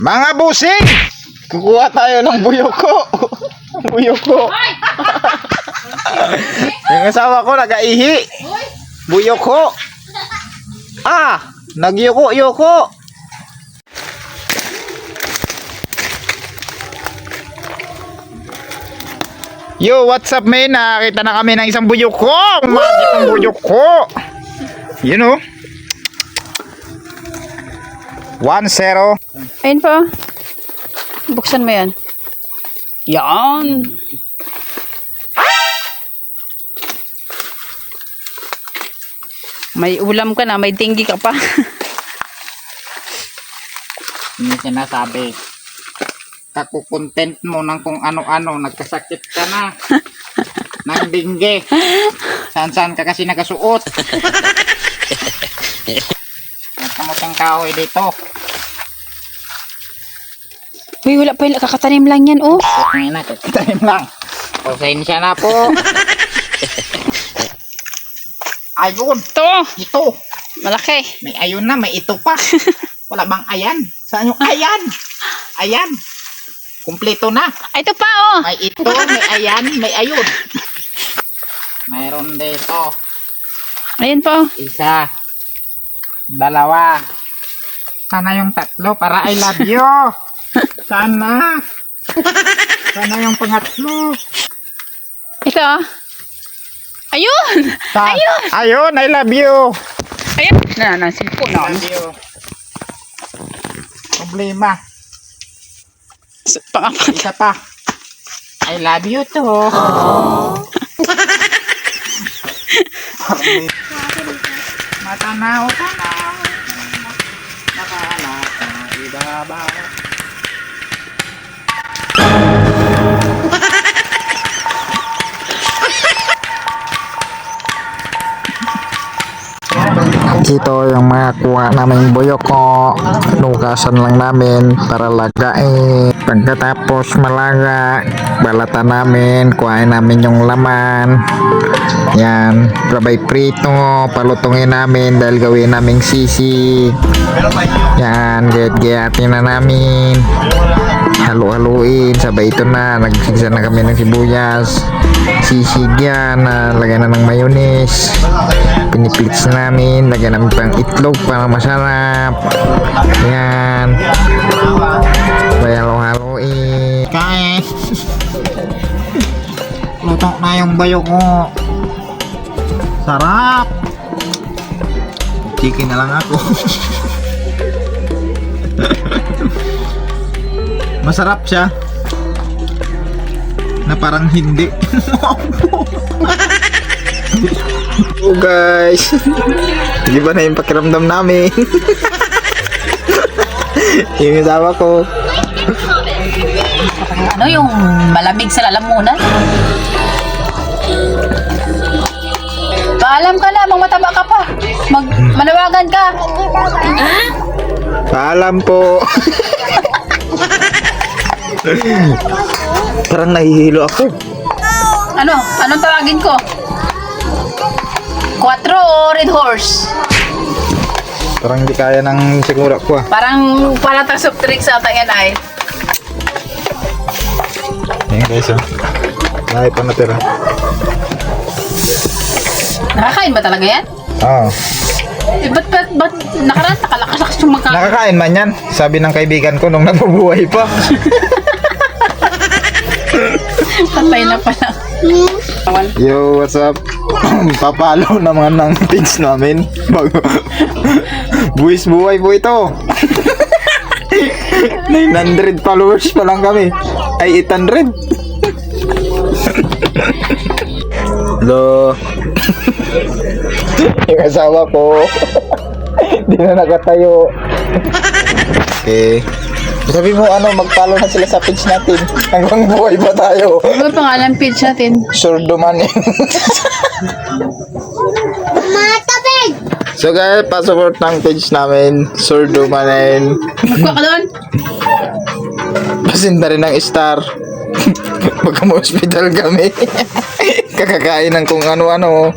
Mga busing! Kukuha tayo ng buyoko. Buyoko. Yung asawa ko nagaihi. Buyoko. Nagyoko-yoko. Yo, what's up man? Nakakita na kami ng isang buyoko. Magic ang buyoko. You know? 1-0. Ayun po. Buksan mo yan. Yan. May ulam ka na, may tinggi ka pa. Hindi sinasabi. Kakukontent mo ng kung ano-ano. Nagkasakit ka na. Nang dingge. Saan-saan ka kasi nagasuot. Nagkamotang kahoy dito. Uy, wala pa yun. Kakatanim lang yan, oh. Ngayon na, katanim lang. Pasensya na po. Ayun. Ito. Malaki. May ayun na, may ito pa. Wala bang ayan? Saan yung ayan? Ayan. Kumpleto na. Ay, ito pa, oh. May ito, may ayan, may ayun. Mayroon dito. Ayun po. Isa. Dalawa. Sana yung tatlo para I love you. Sana. Sana yung pangatlo. Ito, oh. Ayun! Ayun! Ayun, I love you. Ayun! Nasimpo I na. love you. Problema. Pangapat. Isa pa. I love you too. Matanaw, tanaw. Nakalap na ibabaw. Ito yung mga kuha namin buyoko. Nugasan lang namin para lagain. Pagkatapos malaga, balatan namin, kuhain namin yung laman. Yan, sabay prito, palutungin namin dahil gawin naming sisi. Yan, gayat-gayatin na namin. Halu-haluin, sabay ito na, nagsigsa na kami ng sibuyas. Sisig yan, lagyan na ng mayonnaise. Piniplits namin, lagyan namin pang itlog para masarap. Yan. Sabay halu-haluin. Kain. Luto na yung bayo ko. Sarap. Chicken na lang ako. Masarap siya. Na parang hindi. Oh guys. Di ba na yung pakiramdam namin? Yung asawa ko. Ano yung malamig sa lalamunan? Paalam ka na, mataba ka pa. Manawagan ka. Paalam po. Parang nahihilo ako. Ano? Anong tawagin ko? 4 o Red Horse? Parang hindi kaya ng sigura ko ah. Parang soft drinks ata yan ay. Ayan guys oh. Lahat pa natira. Nakakain ba talaga yan? Oo. Eh, ba't nakaraan nakalakas yung magkakain? Nakakain man yan. Sabi ng kaibigan ko nung nabubuhay pa. Patay na pala. Yo, what's up? Papalo naman ng page namin. Buwis buhay po ito. 900 followers pa lang kami. Ay, 800. Hello. Yung asawa ko. Hindi na nakatayo. Okay. Sabi mo mag-follow na sila sa page natin. Hanggang buhay pa tayo. Ano ba pangalan page natin? Surdo man eh. Matabig! So guys, pa-support ng page namin. Surdo manin. Magkuha ka doon? Pasinda rin ng star. Pagka hospital kami. Kakakain ng kung ano-ano.